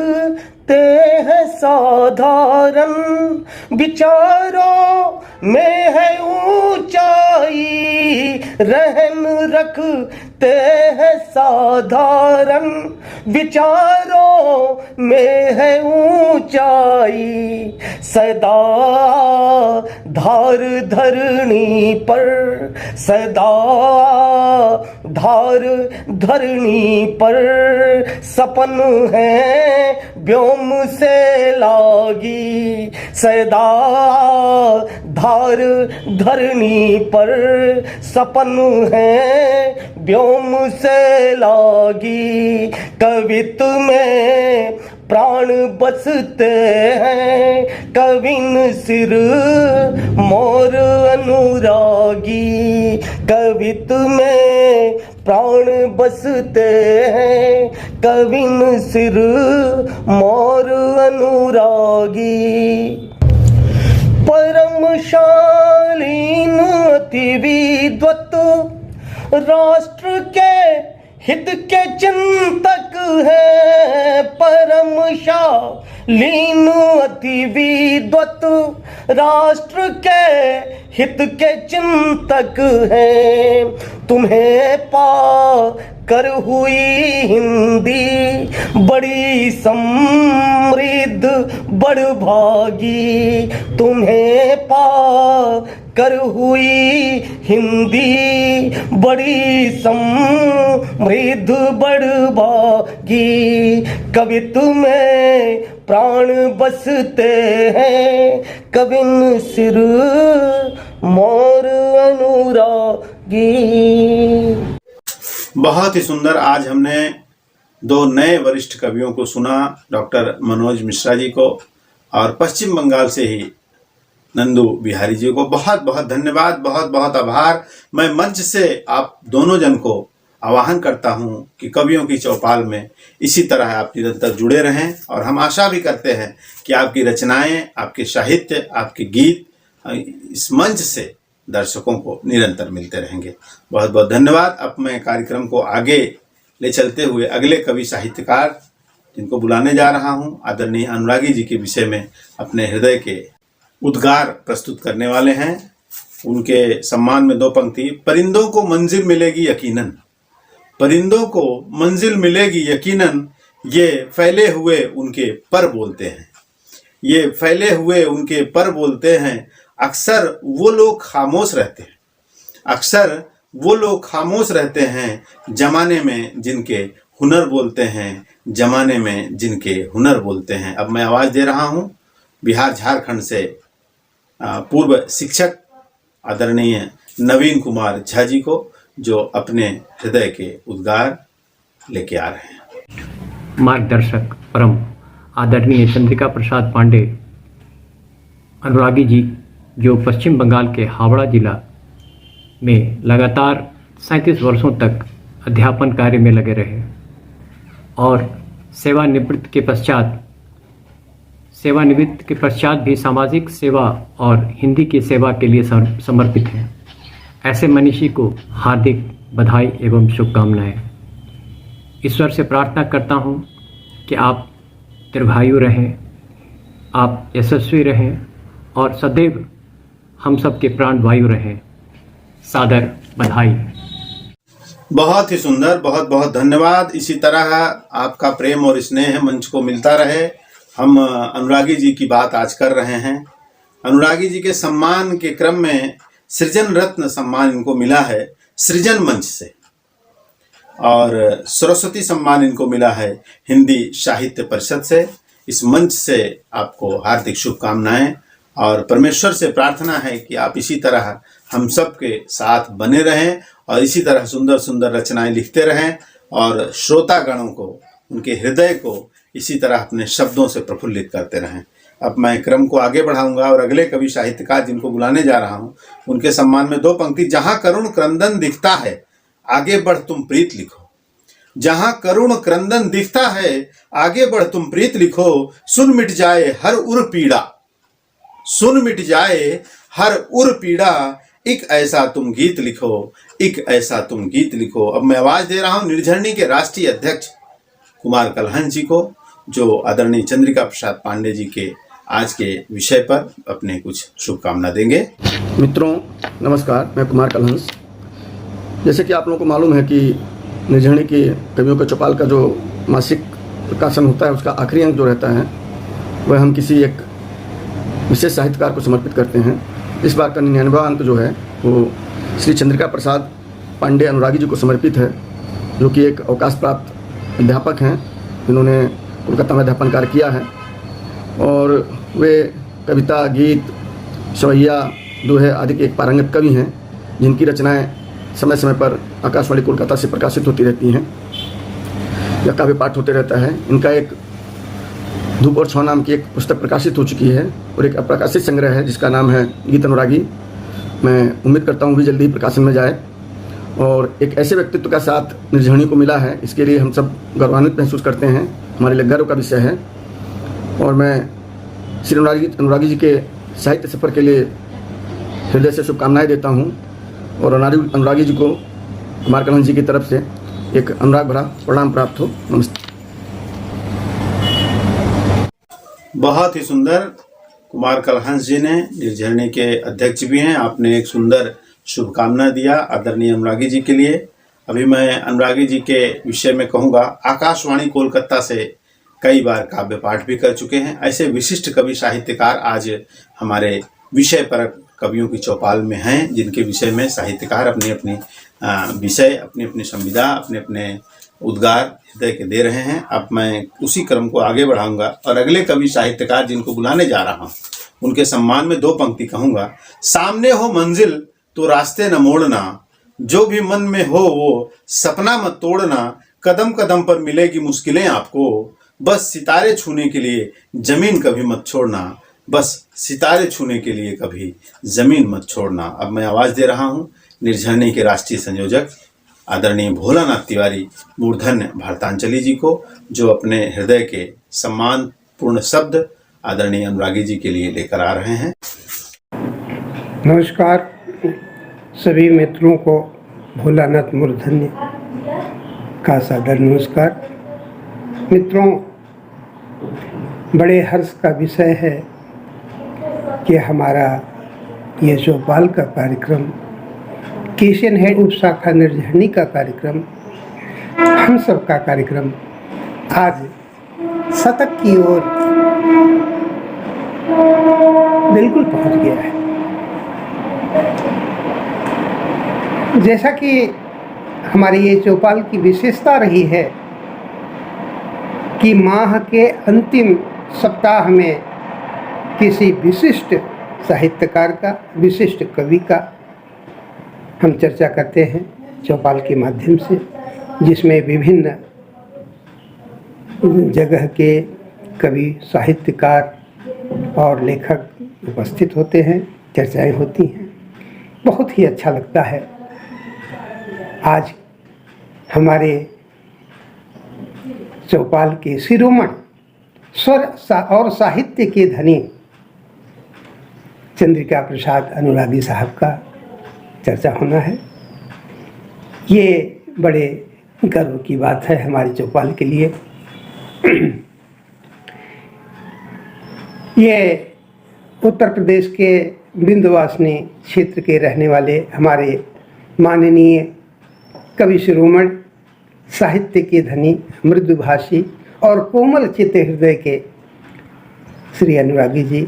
हैं साधारण, विचारों में है ऊंचाई, रहन रखते हैं साधारण, विचारों में है ऊंचाई, सदा धार धरणी पर, सदा धार धरणी पर, सपन है व्योम से लागी, सदा धार धरणी पर, सपन है व्योम से लागी, कवित्व में प्राण बसते हैं, कविन सिर मोर अनुरागी, कवित्व में प्राण बसते हैं, कविन सिर मोर अनुरागी, परम शालीन अति विद्वत, राष्ट्र के हित के चिंतक है, परम शालीन अति विद्वत, राष्ट्र के हित के चिंतक है, तुम्हें पा कर हुई हिंदी बड़ी समृद्ध बड़भागी, तुम्हें पा कर हुई हिंदी बड़ी समृद्ध बड़भागी, कवित्व में प्राण बसते हैं, कविन सिर मोर अनुरागी। बहुत ही सुंदर। आज हमने दो नए वरिष्ठ कवियों को सुना, डॉक्टर मनोज मिश्रा जी को और पश्चिम बंगाल से ही नंदू बिहारी जी को। बहुत बहुत धन्यवाद, बहुत बहुत आभार। मैं मंच से आप दोनों जन को आह्वान करता हूं कि कवियों की चौपाल में इसी तरह आप निरंतर जुड़े रहें, और हम आशा भी करते हैं कि आपकी रचनाएं, आपके साहित्य, आपके गीत इस मंच से दर्शकों को निरंतर मिलते रहेंगे। बहुत बहुत धन्यवाद। अब मैं कार्यक्रम को आगे ले चलते हुए अगले कवि साहित्यकार जिनको बुलाने जा रहा हूं, आदरणीय अनुरागी जी के विषय में अपने हृदय के उद्गार प्रस्तुत करने वाले हैं। उनके सम्मान में दो पंक्ति। परिंदों को मंजिल मिलेगी यकीनन, परिंदों को मंजिल मिलेगी यकीनन, ये फैले हुए उनके पर बोलते हैं, ये फैले हुए उनके पर बोलते हैं। अक्सर वो लोग खामोश रहते हैं, अक्सर वो लोग खामोश रहते हैं, जमाने में जिनके हुनर बोलते हैं, जमाने में जिनके हुनर बोलते हैं। अब मैं आवाज़ दे रहा हूँ बिहार झारखंड से पूर्व शिक्षक आदरणीय नवीन कुमार झा जी को, जो अपने हृदय के उद्गार लेके आ रहे हैं। मार्गदर्शक परम आदरणीय चंद्रिका प्रसाद पांडे अनुरागी जी, जो पश्चिम बंगाल के हावड़ा जिला में लगातार 37 वर्षों तक अध्यापन कार्य में लगे रहे और सेवानिवृत्त के पश्चात भी सामाजिक सेवा और हिंदी की सेवा के लिए समर्पित हैं। ऐसे मनीषी को हार्दिक बधाई एवं शुभकामनाएं। ईश्वर से प्रार्थना करता हूं कि आप दीर्घायु रहें, आप यशस्वी रहें और सदैव हम सब के प्राण वायु रहें। सादर बधाई। बहुत ही सुंदर, बहुत बहुत धन्यवाद। इसी तरह आपका प्रेम और स्नेह मंच को मिलता रहे। हम अनुरागी जी की बात आज कर रहे हैं। अनुरागी जी के सम्मान के क्रम में सृजन रत्न सम्मान इनको मिला है सृजन मंच से, और सरस्वती सम्मान इनको मिला है हिंदी साहित्य परिषद से। इस मंच से आपको हार्दिक शुभकामनाएं, और परमेश्वर से प्रार्थना है कि आप इसी तरह हम सब के साथ बने रहें और इसी तरह सुंदर सुंदर रचनाएं लिखते रहें, और श्रोतागणों को, उनके हृदय को इसी तरह अपने शब्दों से प्रफुल्लित करते रहें। अब मैं क्रम को आगे बढ़ाऊंगा और अगले कवि साहित्यकार जिनको बुलाने जा रहा हूं, उनके सम्मान में दो पंक्ति। जहां करुण क्रंदन दिखता है आगे बढ़ तुम प्रीत लिखो, जहां करुण क्रंदन दिखता है आगे बढ़ तुम प्रीत लिखो, सुन मिट जाए हर उर पीड़ा, सुन मिट जाए हर उर पीड़ा, एक ऐसा तुम गीत लिखो, एक ऐसा तुम गीत लिखो। अब मैं आवाज दे रहा हूं निर्झरणी के राष्ट्रीय अध्यक्ष कुमार कलहन जी को। जो आदरणीय चंद्रिका प्रसाद पांडे जी के आज के विषय पर अपने कुछ शुभकामना देंगे। मित्रों नमस्कार, मैं कुमार कलहंस। जैसे कि आप लोगों को मालूम है कि निर्झरणी की कवियों के चौपाल का जो मासिक प्रकाशन होता है उसका आखिरी अंक जो रहता है वह हम किसी एक विशेष साहित्यकार को समर्पित करते हैं। इस बार का 99वां अंक जो है वो श्री चंद्रिका प्रसाद पांडे अनुरागी जी को समर्पित है, जो कि एक अवकाश प्राप्त अध्यापक हैं जिन्होंने कोलकाता में अध्यापन कार्य किया है और वे कविता, गीत, सवैया, दोहे आदि के एक पारंगत कवि हैं जिनकी रचनाएं समय समय पर आकाशवाणी कोलकाता से प्रकाशित होती रहती हैं या काव्य पाठ होते रहता है। इनका एक धूप और छाँव नाम की एक पुस्तक प्रकाशित हो चुकी है और एक अप्रकाशित संग्रह है जिसका नाम है गीत अनुरागी। मैं उम्मीद करता हूँ भी जल्दी ही प्रकाशन में जाए और एक ऐसे व्यक्तित्व का साथ निर्झरणी को मिला है, इसके लिए हम सब गौरवान्वित महसूस करते हैं, हमारे लिए गर्व का विषय है। और मैं श्री अनुरागी जी के साहित्य सफ़र के लिए हृदय से शुभकामनाएं देता हूं और अनुरागी जी को कुमार कलहंस जी की तरफ से एक अनुराग भरा प्रणाम प्राप्त हो। नमस्ते। बहुत ही सुंदर, कुमार कलहंस जी ने निर्झरणी के अध्यक्ष भी हैं, आपने एक सुंदर शुभकामना दिया आदरणीय अनुरागी जी के लिए। अभी मैं अनुरागी जी के विषय में कहूँगा, आकाशवाणी कोलकाता से कई बार काव्य पाठ भी कर चुके हैं। ऐसे विशिष्ट कवि साहित्यकार आज हमारे विषय पर कवियों की चौपाल में हैं, जिनके विषय में साहित्यकार अपनी अपनी विषय, अपनी अपनी संविदा, अपने अपने उद्गार हृदय के दे रहे हैं। अब मैं उसी क्रम को आगे बढ़ाऊंगा और अगले कवि साहित्यकार जिनको बुलाने जा रहा हूँ उनके सम्मान में दो पंक्ति कहूँगा। सामने हो मंजिल तो रास्ते न मोड़ना, जो भी मन में हो वो सपना मत तोड़ना, कदम कदम पर मिलेगी मुश्किलें आपको, बस सितारे छूने के लिए जमीन कभी मत छोड़ना, बस सितारे छूने के लिए कभी जमीन मत छोड़ना। अब मैं आवाज़ दे रहा हूँ निर्झरणी के राष्ट्रीय संयोजक आदरणीय भोलानाथ तिवारी मूर्धन्य भारतांचली जी को, जो अपने हृदय के सम्मानपूर्ण शब्द आदरणीय अनुरागी जी के लिए लेकर आ रहे हैं। नमस्कार सभी मित्रों को भोलानाथ मूर्धन्य का सादर नमस्कार। मित्रों, बड़े हर्ष का विषय है कि हमारा ये चौपाल का कार्यक्रम, केशियन हेड उप शाखा निर्झरणी का कार्यक्रम, हम सब का कार्यक्रम आज शतक की ओर बिल्कुल पहुंच गया है। जैसा कि हमारी ये चौपाल की विशेषता रही है कि माह के अंतिम सप्ताह में किसी विशिष्ट साहित्यकार का, विशिष्ट कवि का हम चर्चा करते हैं चौपाल के माध्यम से, जिसमें विभिन्न जगह के कवि, साहित्यकार और लेखक उपस्थित होते हैं, चर्चाएं होती हैं। बहुत ही अच्छा लगता है। आज हमारे चौपाल के शिरोमणि स्वर और साहित्य के धनी चंद्रिका प्रसाद अनुरागी साहब का चर्चा होना है। ये बड़े गर्व की बात है हमारी चौपाल के लिए। ये उत्तर प्रदेश के विंध्यवासिनी क्षेत्र के रहने वाले हमारे माननीय कवि शिरोमणि, साहित्य के धनी, मृदुभाषी और कोमल चित्त हृदय के श्री अनुरागी जी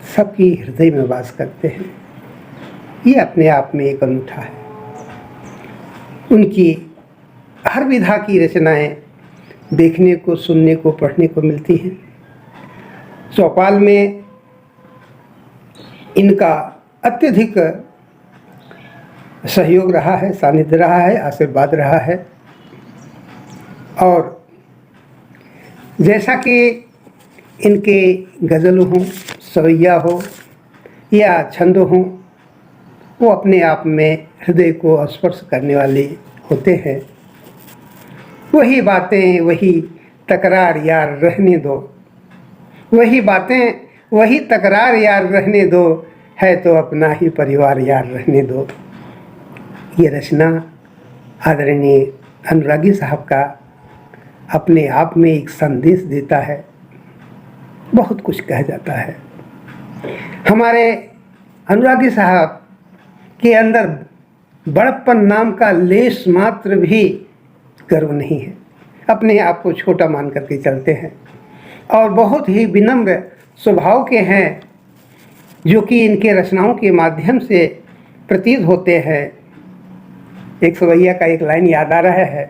सबकी हृदय में वास करते हैं। ये अपने आप में एक अनूठा है। उनकी हर विधा की रचनाएं देखने को, सुनने को, पढ़ने को मिलती हैं। चौपाल में इनका अत्यधिक सहयोग रहा है, सानिध्य रहा है, आशीर्वाद रहा है। और जैसा कि इनके गज़ल हों, सवैया हो या छंद हों, वो अपने आप में हृदय को स्पर्श करने वाले होते हैं। वही बातें वही तकरार यार रहने दो, वही बातें वही तकरार यार रहने दो, है तो अपना ही परिवार यार रहने दो। ये रचना आदरणीय अनुरागी साहब का अपने आप में एक संदेश देता है, बहुत कुछ कह जाता है। हमारे अनुरागी साहब के अंदर बड़प्पन नाम का लेश मात्र भी गर्व नहीं है, अपने आप को छोटा मान करके चलते हैं और बहुत ही विनम्र स्वभाव के हैं, जो कि इनके रचनाओं के माध्यम से प्रतीत होते हैं। एक सवैया का एक लाइन याद आ रहा है,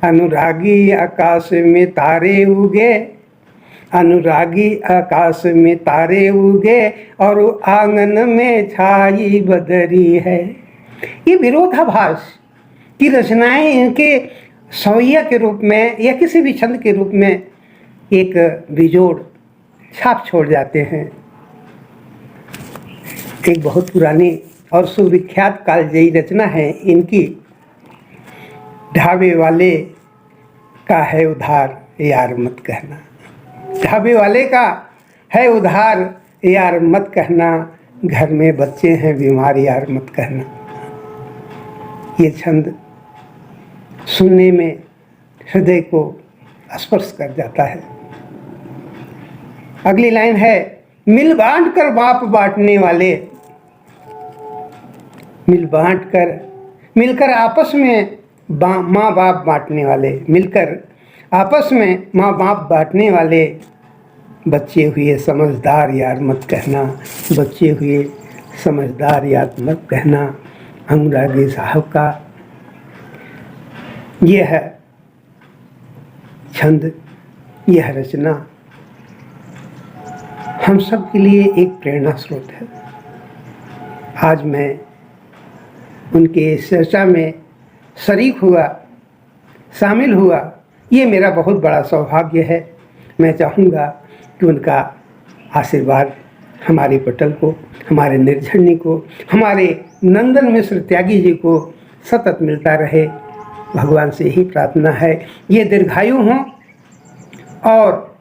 अनुरागी आकाश में तारे उगे, अनुरागी आकाश में तारे उगे और आंगन में छाई बदरी है। ये विरोधाभास की रचनाएं इनके सवैया के रूप में या किसी भी छंद के रूप में एक बेजोड़ छाप छोड़ जाते हैं। एक बहुत पुरानी और सुविख्यात कालजयी रचना है इनकी, ढाबे वाले का है उधार यार मत कहना। ढाबे वाले का है उधार यार मत कहना, घर में बच्चे हैं बीमार यार मत कहना। ये छंद सुनने में हृदय को स्पर्श कर जाता है। अगली लाइन है, मिल बांट कर बाप बांटने वाले, मिल बांट कर मिलकर आपस में माँ बाप बांटने वाले, मिलकर आपस में माँ बाप बांटने वाले, बच्चे हुए समझदार यार मत कहना, बच्चे हुए समझदार यार मत कहना। अनुरागी साहब का यह है छंद, यह रचना हम सब के लिए एक प्रेरणा स्रोत है। आज मैं उनके इस चर्चा में शरीक हुआ, शामिल हुआ, ये मेरा बहुत बड़ा सौभाग्य है। मैं चाहूँगा कि उनका आशीर्वाद हमारे पटल को, हमारे निर्झरणी को, हमारे नंदन मिश्र त्यागी जी को सतत मिलता रहे। भगवान से ही प्रार्थना है ये दीर्घायु हों और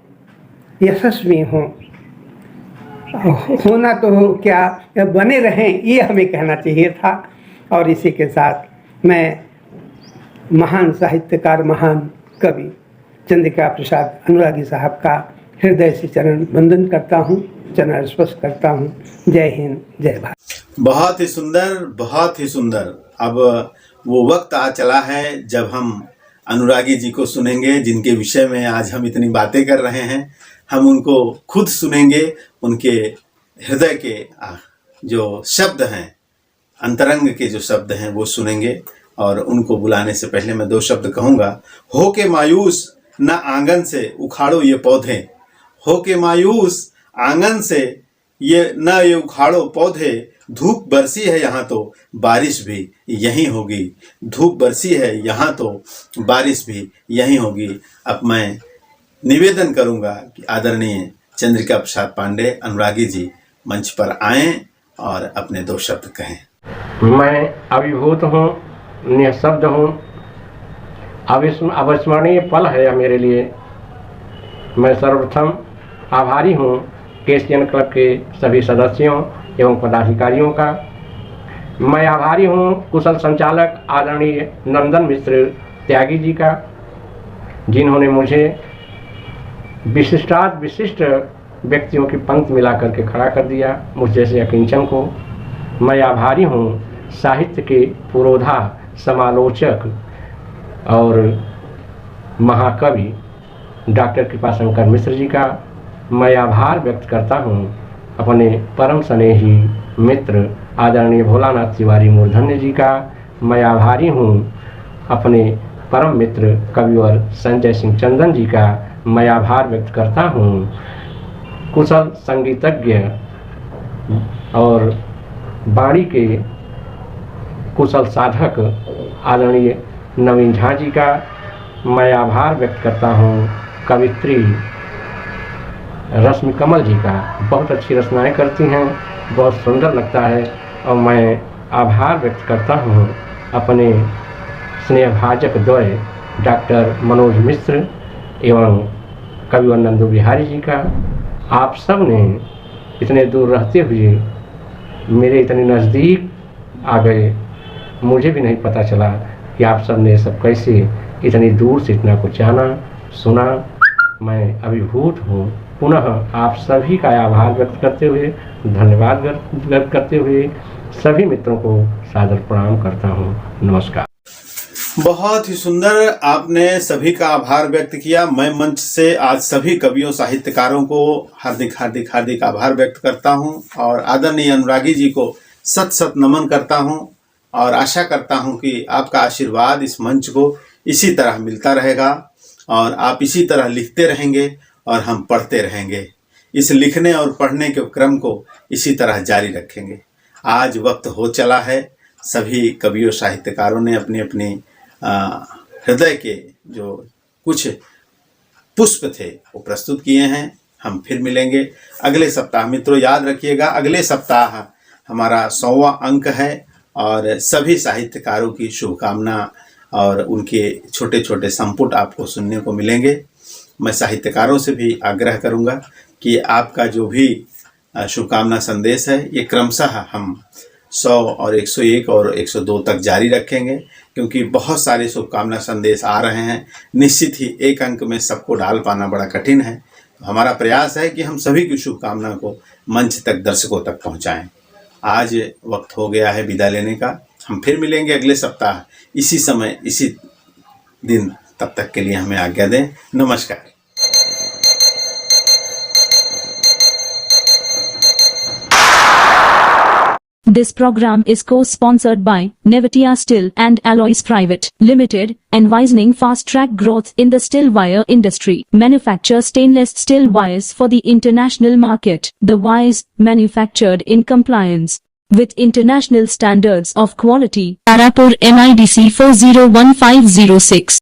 यशस्वी हों। होना तो हो क्या, बने रहें, ये हमें कहना चाहिए था। और इसी के साथ मैं महान साहित्यकार, महान कवि चंद्रिका प्रसाद अनुरागी साहब का हृदय से चरण वंदन करता हूँ, चरण स्पर्श करता हूँ। जय हिंद, जय भारत। बहुत ही सुंदर, बहुत ही सुंदर। अब वो वक्त आ चला है जब हम अनुरागी जी को सुनेंगे, जिनके विषय में आज हम इतनी बातें कर रहे हैं। हम उनको खुद सुनेंगे, उनके हृदय के जो शब्द हैं, अंतरंग के जो शब्द हैं वो सुनेंगे। और उनको बुलाने से पहले मैं 2 शब्द कहूँगा। हो के मायूस न आंगन से उखाड़ो ये पौधे, हो के मायूस आंगन से ये उखाड़ो पौधे, धूप बरसी है यहाँ तो बारिश भी यहीं होगी, धूप बरसी है यहाँ तो बारिश भी यहीं होगी। अब मैं निवेदन करूँगा कि आदरणीय चंद्रिका प्रसाद पांडे अनुरागी जी मंच पर आएं और अपने 2 शब्द कहें। मैं अभिभूत हूँ, निःशब्द हूँ, अविस्मरणीय पल है यह मेरे लिए। मैं सर्वप्रथम आभारी हूँ केसीएन क्लब के सभी सदस्यों एवं पदाधिकारियों का। मैं आभारी हूँ कुशल संचालक आदरणीय नंदन मिश्र त्यागी जी का, जिन्होंने मुझे विशिष्ट व्यक्तियों की पंक्ति मिला करके खड़ा कर दिया, मुझ जैसे अकिंचन को। मैं आभारी हूँ साहित्य के पुरोधा, समालोचक और महाकवि डॉक्टर कृपाशंकर मिश्र जी का। मैं आभार व्यक्त करता हूँ अपने परम स्नेही मित्र आदरणीय भोलानाथ तिवारी मूर्धन्य जी का। मैं आभारी हूँ अपने परम मित्र कविवर संजय सिंह चंदन जी का। मैं आभार व्यक्त करता हूँ कुशल संगीतज्ञ और वाणी के कुशल साधक आदरणीय नवीन झा जी का। मैं आभार व्यक्त करता हूँ कवित्री रश्मि कमल जी का, बहुत अच्छी रचनाएं करती हैं, बहुत सुंदर लगता है। और मैं आभार व्यक्त करता हूँ अपने स्नेहभाजक द्वय डॉक्टर मनोज मिश्र एवं कविवर नंदू बिहारी जी का। आप सब ने इतने दूर रहते हुए मेरे इतने नज़दीक आ गए, मुझे भी नहीं पता चला कि आप सब ने सब कैसे इतनी दूर से इतना कुछ जाना सुना, मैं अभिभूत हूँ। पुनः आप सभी का आभार व्यक्त करते हुए, धन्यवाद व्यक्त करते हुए सभी मित्रों को सादर प्रणाम करता हूँ। नमस्कार। बहुत ही सुंदर आपने सभी का आभार व्यक्त किया। मैं मंच से आज सभी कवियों साहित्यकारों को हार्दिक हार्दिक हार्दिक आभार व्यक्त करता हूं और आदरणीय अनुरागी जी को सत सत नमन करता हूं और आशा करता हूं कि आपका आशीर्वाद इस मंच को इसी तरह मिलता रहेगा और आप इसी तरह लिखते रहेंगे और हम पढ़ते रहेंगे। इस लिखने और पढ़ने के क्रम को इसी तरह जारी रखेंगे। आज वक्त हो चला है, सभी कवियों साहित्यकारों ने अपनी अपनी हृदय के जो कुछ पुष्प थे वो प्रस्तुत किए हैं। हम फिर मिलेंगे अगले सप्ताह। मित्रों याद रखिएगा, अगले सप्ताह हमारा 100वां अंक है और सभी साहित्यकारों की शुभकामना और उनके छोटे छोटे संपुट आपको सुनने को मिलेंगे। मैं साहित्यकारों से भी आग्रह करूंगा कि आपका जो भी शुभकामना संदेश है ये क्रमशः हम 100 और 101 और 102 तक जारी रखेंगे, क्योंकि बहुत सारे शुभकामना संदेश आ रहे हैं। निश्चित ही एक अंक में सबको डाल पाना बड़ा कठिन है। हमारा प्रयास है कि हम सभी की शुभकामना को मंच तक, दर्शकों तक पहुंचाएं। आज वक्त हो गया है विदा लेने का। हम फिर मिलेंगे अगले सप्ताह इसी समय इसी दिन। तब तक के लिए हमें आज्ञा दें। नमस्कार। This program is co-sponsored by Nevatia Steel and Alloys Private Limited, envisioning fast-track growth in the steel wire industry. Manufacture stainless steel wires for the international market. The wires manufactured in compliance with international standards of quality. Tarapur MIDC 401506.